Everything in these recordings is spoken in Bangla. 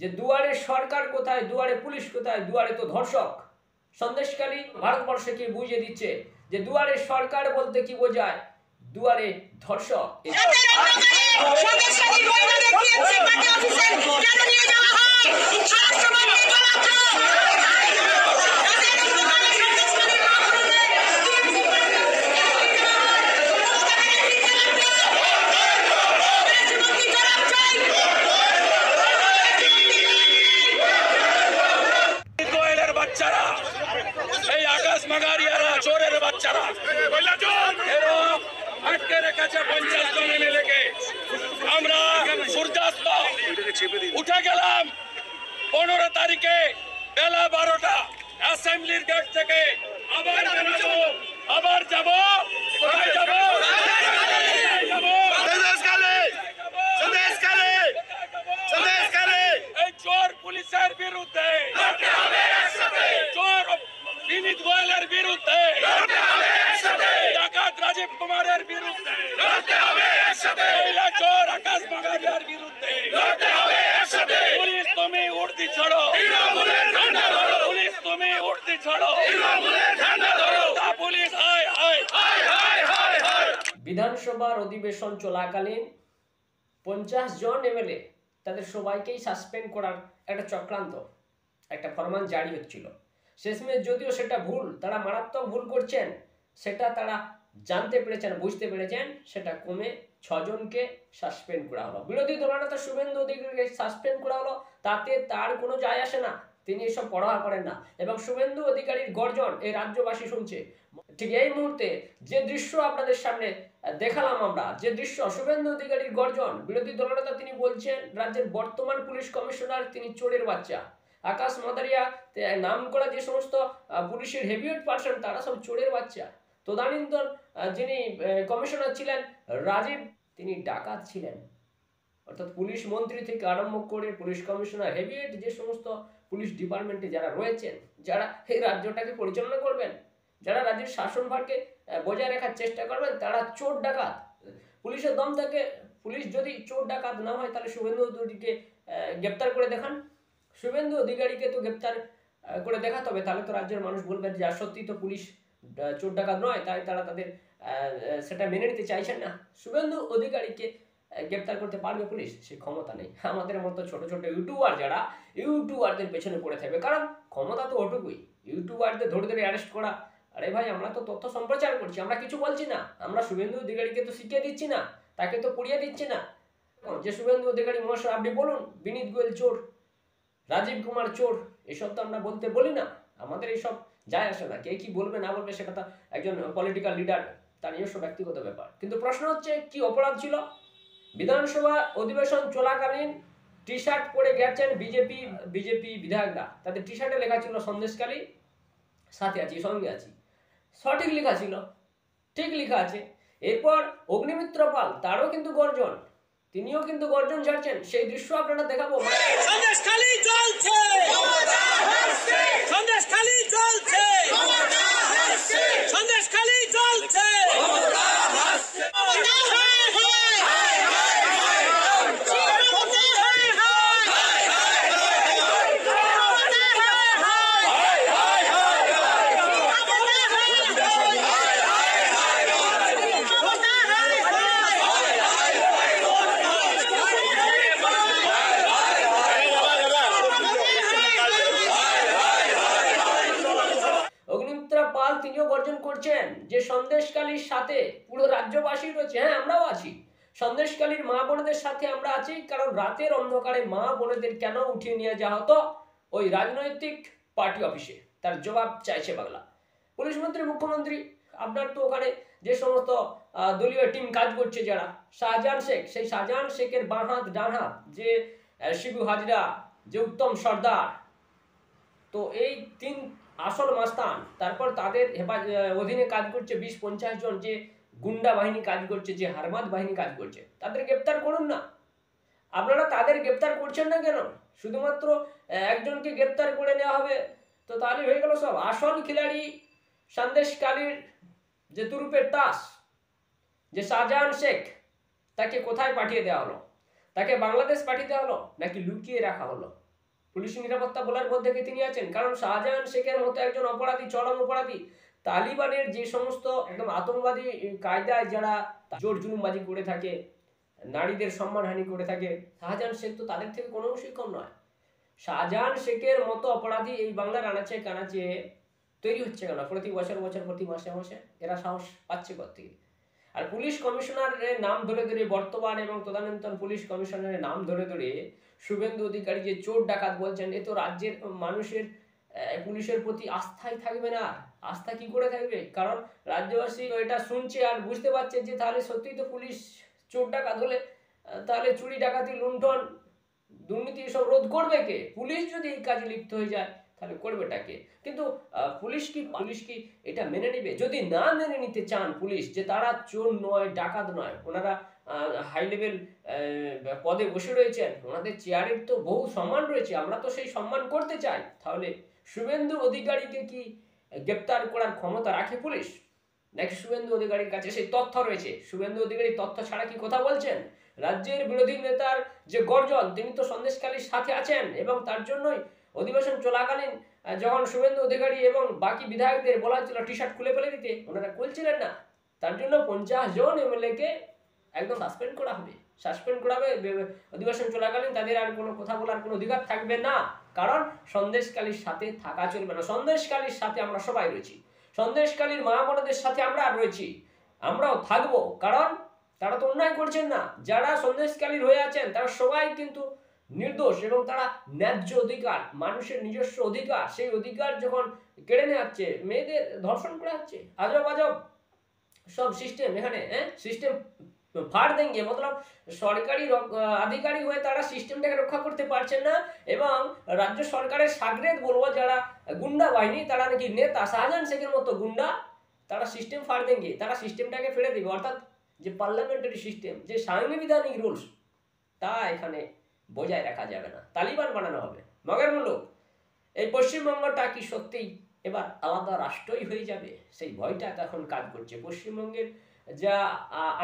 যে দুয়ারে সরকার কোথায়, দুয়ারে পুলিশ কোথায়, দুয়ারে তো ধর্ষক। সন্দেশখালী ভারতবর্ষকে বুঝিয়ে দিচ্ছে যে দুয়ারে সরকার বলতে কি বোঝায়, দুয়ারে ধর্ষক। এই আকাশ মাগারিয়ারা চোরের বাচ্চারা আটকে রেখেছে 50 জন এমএলএকে। আমরা সূর্যাস্ত উঠে গেলাম 15 তারিখে বেলা 12টা অ্যাসেম্বলির গেট থেকে আবার বেরোবো, আবার যাব, কোথায় যাব? এই চোর পুলিশের বিরুদ্ধে, চোর বিনীত গোয়েলের বিরুদ্ধে, ডাকাত রাজীব কুমারের বিরুদ্ধে, চোর আকাশ মাগারিয়ার বিরুদ্ধে। পুলিশ তুমি উর্দি ছড়ো, পুলিশ তুমি উর্দি ছড়ো, পুলিশ হায় হায়। বিধানসভার অধিবেশন চলাকালীন 50 জন এমএলএ তাদের সবাইকেই সাসপেন্ড করার একটা চক্রান্ত, একটা ফরমান জারি হচ্ছিল। শেষমেশ যদিও সেটা ভুল, তারা মারাত্মক ভুল করছেন সেটা তারা জানতে পেরেছেন, বুঝতে পেরেছেন, সেটা কমে 6 জনকে সাসপেন্ড করা হলো। বিরোধী দলনেতা শুভেন্দু অধিকারীকে সাসপেন্ড করা হলো, তাতে তার কোনো যায় আসে না, তিনি এসব পড়া করেন না। এবং শুভেন্দু অধিকারীর গর্জন এই রাজ্যবাসী শুনছে। ঠিক এই মুহূর্তে যে দৃশ্য আপনাদের সামনে দেখালাম আমরা, যে দৃশ্য শুভেন্দু অধিকারীর গর্জন, বিরোধী দলনেতা তিনি বলছেন রাজ্যের বর্তমান পুলিশ কমিশনার তিনি চোরের বাচ্চা। আকাশ মাদারিয়া নাম করা যে সমস্ত পুলিশের হেভিওয়েট পার্সন তারা সব চোরের বাচ্চা। তদানীন্তন যিনি কমিশনার ছিলেন রাজীব, তিনি ডাকাত ছিলেন। অর্থাৎ পুলিশ মন্ত্রী থেকে আরম্ভ করে পুলিশ কমিশনার, হেভিওয়েট যে সমস্ত পুলিশ ডিপার্টমেন্টে যারা রয়েছেন, যারা এই রাজ্যটাকে পরিচালনা করবেন, যারা রাজ্যের শাসনভারকে বজায় রাখার চেষ্টা করবেন, তারা চোর ডাকাত। পুলিশের দম থেকে পুলিশ যদি চোর ডাকাত না হয় তাহলে শুভেন্দু অধিকারীকে গ্রেপ্তার করে দেখান। শুভেন্দু অধিকারীকে তো গ্রেপ্তার করে দেখাতে হবে, তাহলে তো রাজ্যের মানুষ বলবেন যে সত্যি তো পুলিশ চোর ডাকাত নয়, তাই তারা তাদের সেটা মেনে নিতে চাইছেন না। শুভেন্দু অধিকারীকে গ্রেপ্তার করতে পারবে পুলিশ? সে ক্ষমতা নেই। আমাদের মতো ছোট ছোট ইউটিউবার যারা ইউটিউবারদের পেছনে পড়ে থাকবে, কারণ ক্ষমতা তো ওটুকুই, ইউটিউবারদের ধরে ধরে অ্যারেস্ট করা। আরে ভাই, আমরা তো তথ্য সম্প্রচার করছি, আমরা কিছু বলছি না, আমরা শুভেন্দু অধিকারীকে তো শিখিয়ে দিচ্ছি না, তাকে তো পড়িয়ে দিচ্ছি না যে শুভেন্দু অধিকারী মহাশয় আপনি বলুন বিনীত গোয়েল চোর, রাজীব কুমার চোর, এসব তো আমরা বলতে বলি না। আমাদের এইসব যায় আসে না, কে কি বলবে না বলবে সেটা তো একজন পলিটিক্যাল লিডার তার নিজস্ব ব্যক্তিগত ব্যাপার। কিন্তু প্রশ্ন হচ্ছে কি অপরাধ ছিল? বিধানসভা অধিবেশন চলাকালীন টি শার্ট পরে গেছেন বিজেপি বিধায়করা, তাদের টি শার্টে লেখা ছিল সন্দেশখালী সাথে আছি, সঙ্গে আছি। সঠিক লেখা ছিল, ঠিক লেখা আছে। এরপর অগ্নিমিত্র পাল, তারও কিন্তু গর্জন, তিনিও কিন্তু গর্জন ছাড়ছেন, সেই দৃশ্য আপনারা দেখাবো। সন্দেশখালী জ্বলছে, সন্দেশখালী জ্বলছে, সন্দেশখালী জ্বলছে। তিনিও গর্জন করছেন যে সন্দেশখালীর সাথে পুরো রাজ্যবাসী রয়েছে। হ্যাঁ, আমরাও আছি, সন্দেশখালীর মা বোনেদের সাথে আমরা আছি। কারণ রাতের অন্ধকারে মা বোনেদের কেন উঠিয়ে নিয়ে যাওয়া হতো ওই রাজনৈতিক পার্টি অফিসে, তার জবাব চাইছে বাংলা। পুলিশ মন্ত্রী, মুখ্যমন্ত্রী, আপনার তো ওখানে যে সমস্ত দলীয় টিম কাজ করছে, যারা শাহজাহান শেখ, সেই শাহজাহান শেখের বাঁ হাত ডান হাত, যে শিবু হাজরা, যে উত্তম সর্দার, তো এই 3 আসল মাস্তান, তারপর তাদের অধীনে কাজ করছে 20-50 জন, যে গুন্ডা বাহিনী কাজ করছে, যে হারমাদ বাহিনী কাজ করছে, তাদের গ্রেপ্তার করুন না। আপনারা তাদের গ্রেপ্তার করছেন না কেন? শুধুমাত্র একজনকে গ্রেপ্তার করে নেওয়া হবে তো তাহলে হয়ে গেল সব? আসল খিলাড়ি সন্দেশখালীর যে তুরুপের তাস, যে শাহজাহান শেখ, তাকে কোথায় পাঠিয়ে দেওয়া হলো? তাকে বাংলাদেশ পাঠিয়ে দেওয়া হলো নাকি লুকিয়ে রাখা হলো? পুলিশ নিরাপত্তা বলার মধ্যে কি তিনি আছেন? কারণ শাহজাহান শেখের মতো একজন অপরাধী, চরম অপরাধী, তালিবানের যে সমস্ত একদম আতঙ্কবাদী কায়দায় যারা জোর জুলুমবাজি করে থাকে, নারীদের সম্মানহানি করে থাকে, শাহজাহান শেখ তো তাদের থেকে কোনো অংশই কম নয়। শাহজাহান শেখের মতো অপরাধী এই বাংলার আনাচে কানাচে তৈরি হচ্ছে কেন? প্রতি বছর প্রতি মাসে মাসে এরা সাহস পাচ্ছে কোত্থেকে? আর পুলিশ কমিশনারের নাম ধরে ধরে, বর্তমান এবং তদানীন্তন পুলিশ কমিশনারের নাম ধরে ধরে শুভেন্দু অধিকারী যে চোর ডাকাত বলছেন, এ তো রাজ্যের মানুষের পুলিশের প্রতি আস্থাই থাকবে না। আস্থা কি করে থাকবে? কারণ রাজ্যবাসী এটা শুনছে আর বুঝতে পারছে যে তাহলে সত্যিই তো পুলিশ চোর ডাকাত হলে তাহলে চুরি ডাকাতি লুণ্ঠন দুর্নীতি এসব রোধ করবে কে? পুলিশ যদি এই কাজে লিপ্ত হয়ে যায় তাহলে করবেটা কে? কিন্তু পুলিশ কি এটা মেনে নেবে? যদি না মেনে নিতে চান পুলিশ যে তারা চোর নয়, ডাকাত নয়, ওনারা হাই লেভেল পদে বসে রয়েছেন, ওনাদের চেয়ারের তো বহু সম্মান রয়েছে, আমরা তো সেই সম্মান করতে চাই, তাহলে শুভেন্দু অধিকারীকে কি গ্রেপ্তার করার ক্ষমতা রাখে পুলিশ? নাকি শুভেন্দু অধিকারীর কাছে সেই তথ্য রয়েছে? শুভেন্দু অধিকারী তথ্য ছাড়া কি কথা বলছেন? রাজ্যের বিরোধী নেতার যে গর্জন, তিনি তো সন্দেশখালীর সাথে আছেন, এবং তার জন্যই অধিবেশন চলাকালীন যখন শুভেন্দু অধিকারী এবং বাকি বিধায়কদের বলা হচ্ছিল টি শার্ট খুলে ফেলে দিতে, ওনারা খুলছিলেন না। তার জন্য 50 জন এমএলএ-কে একদম সাসপেন্ড করা হবে। অধিবেশন চলাকালীন তাদের আর কোনো কথা বলার কোনো অধিকার থাকবে না, কারণ সন্দেশখালীর সাথে থাকা চলবে না। সন্দেশখালীর সাথে আমরা সবাই রয়েছি, সন্দেশখালীর মা বোনদের সাথে আমরা রয়েছি, আমরাও থাকবো, কারণ তারা তো অন্যায় করছেন না। যারা সন্দেশখালীর হয়ে আছেন তারা সবাই কিন্তু নির্দোষ, এবং তারা ন্যায্য অধিকার, মানুষের নিজস্ব অধিকার, সেই অধিকার যখন কেড়ে নেওয়া হচ্ছে, মেয়েদের ধর্ষণ করা হচ্ছে, আজব আজব সব সিস্টেম এখানে, সিস্টেম ফাড় দেঙ্গে, মতলব সরকারি আধিকারিক হয়ে তারা সিস্টেমটাকে রক্ষা করতে পারছেন না, এবং রাজ্য সরকারের সাগরেদ বলবো যারা গুন্ডা বাহিনী, তারা নাকি নেতা শাহজাহান শেখের মতো গুন্ডা, তারা সিস্টেম ফাড় দেঙ্গে, তারা সিস্টেমটাকে ফেলে দিবে। অর্থাৎ যে পার্লামেন্টারি সিস্টেম, যে সাংবিধানিক রুলস, তা এখানে বজায় রাখা যাবে না, তালিবান বানানো হবে। মগের মুলুক, এই পশ্চিমবঙ্গটা কি সত্যিই এবার আলাদা রাষ্ট্রই হয়ে যাবে? সেই ভয়টা এখন কাজ করছে। পশ্চিমবঙ্গের যা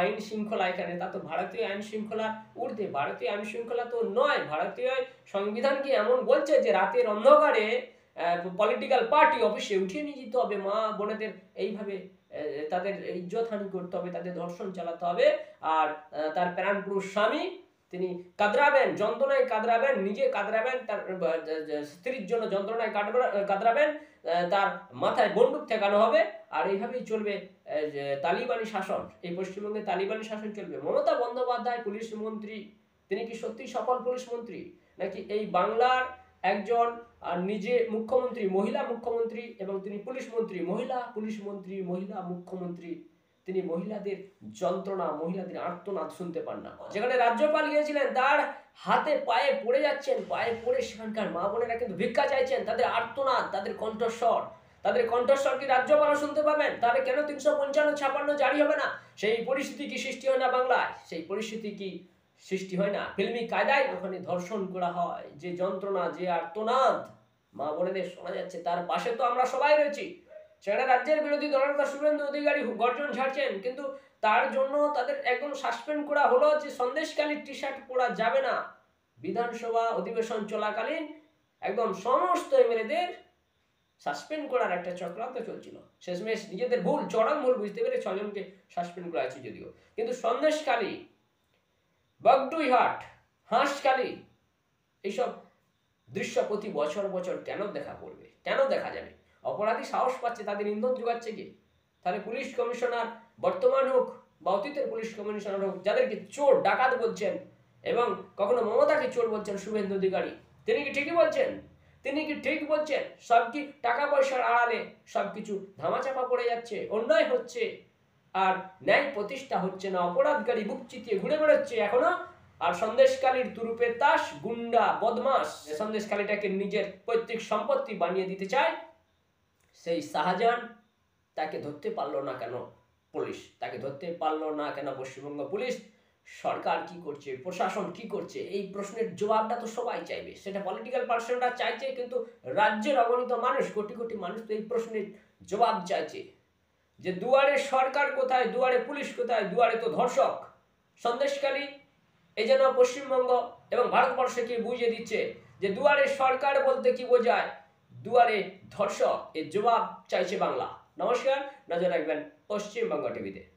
আইন শৃঙ্খলা এখানে, তা তো ভারতীয় আইন শৃঙ্খলা ঊর্ধ্বে, ভারতীয় আইন শৃঙ্খলা তো নয়। ভারতীয় সংবিধান কি এমন বলছে যে রাতের অন্ধকারে পলিটিক্যাল পার্টি অফিসে উঠিয়ে নিয়ে যেতে হবে মা বোনেদের, এইভাবে তাদের ইজ্জত হানি করতে হবে, তাদের ধর্ষণ চালাতে হবে, আর তার প্রাণপুরুষ স্বামী তিনি কাঁদরাবেন, যন্ত্রণায় কাঁদরাবেন, নিজে কাঁদরাবেন, তার স্ত্রীর জন্য যন্ত্রণায় কাঁদরাবেন, তার মাথায় বন্দুক ঠেকানো হবে, আর এইভাবেই চলবে তালিবানি শাসন। এই পশ্চিমবঙ্গে তালিবানি শাসন চলবে। মমতা বন্দ্যোপাধ্যায় পুলিশ মন্ত্রী, তিনি কি সত্যি সফল পুলিশ মন্ত্রী, নাকি এই বাংলার একজন নিজে মুখ্যমন্ত্রী, মহিলা মুখ্যমন্ত্রী, এবং তিনি পুলিশ মন্ত্রী, মহিলা পুলিশ মন্ত্রী, মহিলা মুখ্যমন্ত্রী, তিনি মহিলাদের যন্ত্রণা, মহিলাদের আর্তনাদ শুনতে পান না? যেখানে রাজ্যপাল গিয়েছিলেন, তার হাতে পায়ে পড়ে যাচ্ছেন, পায়ে পড়ে সেখানকার মা বোনেরা কিন্তু ভিক্ষা চাইছেন, তাদের আর্তনাদ, তাদের কণ্ঠস্বর কি রাজ্যপালও শুনতে পাবেন? তাহলে কেন 355-56 জারি হবে না? সেই পরিস্থিতি কি সৃষ্টি হয় না বাংলায়? সেই পরিস্থিতি কি সৃষ্টি হয় না? ফিল্মি কায়দায় ওখানে ধর্ষণ করা হয়, যে যন্ত্রণা, যে আর্তনাদ মা বোনেদের শোনা যাচ্ছে, তার পাশে তো আমরা সবাই রয়েছি। সেখানে রাজ্যের বিরোধী দলনেতা শুভেন্দু অধিকারী গর্জন ঝাড়ছেন, কিন্তু তার জন্য তাদের একদম সাসপেন্ড করা হলো যে সন্দেশখালীর টি শার্ট পরা যাবে না। বিধানসভা অধিবেশন চলাকালীন একদম সমস্ত এমএলএদের সাসপেন্ড করার একটা চক্রান্ত চলছিল। শেষমেশ নিজেদের ভুল, চরম ভুল বুঝতে পেরে 6 জনকে সাসপেন্ড করা হয়েছে যদিও। কিন্তু সন্দেশখালী, বাগডুইহাট, হাঁসখালী, এইসব দৃশ্য প্রতি বছর কেন দেখা পড়বে, কেন দেখা যাবে? অপরাধী সাহস পাচ্ছে, তাদের ইন্ধন যোগাচ্ছে কি? তাহলে পুলিশ কমিশনার বর্তমান হোক বা অতীতের পুলিশ কমিশনার হোক, যাদেরকে চোর ডাকাত বলছেন এবং কখনো মমতাকে চোর বলছেন শুভেন্দু অধিকারী, তিনি কি ঠিকই বলছেন? তিনি কি ঠিক বলছেন? সব কি টাকা পয়সার আড়ালে সবকিছু ধামাচাপা পড়ে যাচ্ছে, অন্যায় হচ্ছে, আর ন্যায় প্রতিষ্ঠা হচ্ছে না, অপরাধকারী বুক চিতিয়ে ঘুরে বেড়াচ্ছে এখনো। আর সন্দেশখালীর তুরুপের তাস, গুন্ডা বদমাস, সন্দেশখালীটাকে নিজের পৈতৃক সম্পত্তি বানিয়ে দিতে চায়, সেই শাহজাহান, তাকে ধরতে পারলো না কেন পুলিশ? তাকে ধরতে পারলো না কেন পশ্চিমবঙ্গ পুলিশ? সরকার কি করছে, প্রশাসন কি করছে? এই প্রশ্নের জবাবটা তো সবাই চাইবে। সেটা পলিটিক্যাল পার্সনরা চাইছে, কিন্তু রাজ্যের অগণিত মানুষ, কোটি কোটি মানুষ তো এই প্রশ্নের জবাব চাইছে যে দুয়ারে সরকার কোথায়, দুয়ারে পুলিশ কোথায়? দুয়ারে তো ধর্ষক। সন্দেশখালী এই যেন পশ্চিমবঙ্গ এবং ভারতবর্ষকে বুঝিয়ে দিচ্ছে যে দুয়ারে সরকার বলতে কি বোঝায়, দুয়ারে ধর্ষক, এর জবাব চাইছে বাংলা। নমস্কার, নজর রাখবেন পশ্চিমবঙ্গ টিভিতে।